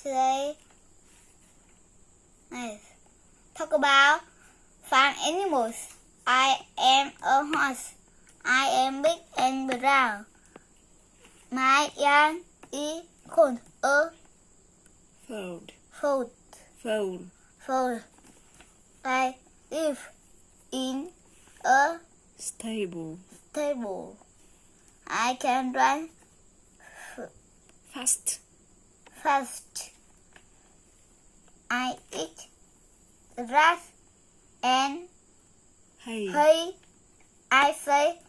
Today, let's talk about farm animals. I am a horse. I am big and brown. My yarn is called a fold. I live in a Stable. I can run Fast. I eat grass and Hay. hay. I say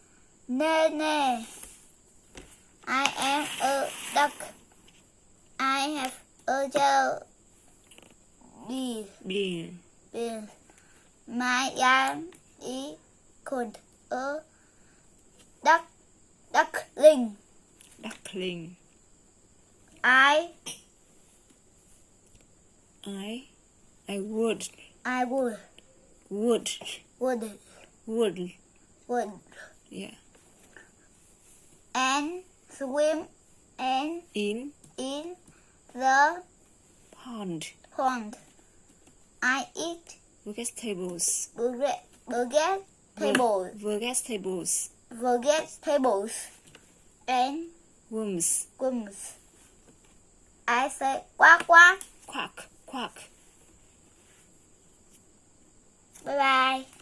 nay. I am a duck. I have a yellow Beer. bill. My yarn is called a duckling. Duckling. I would. Yeah. And swim and In the pond. I eat Vegetables. vegetables and Worms. I say quack quack. Quack. Bye bye.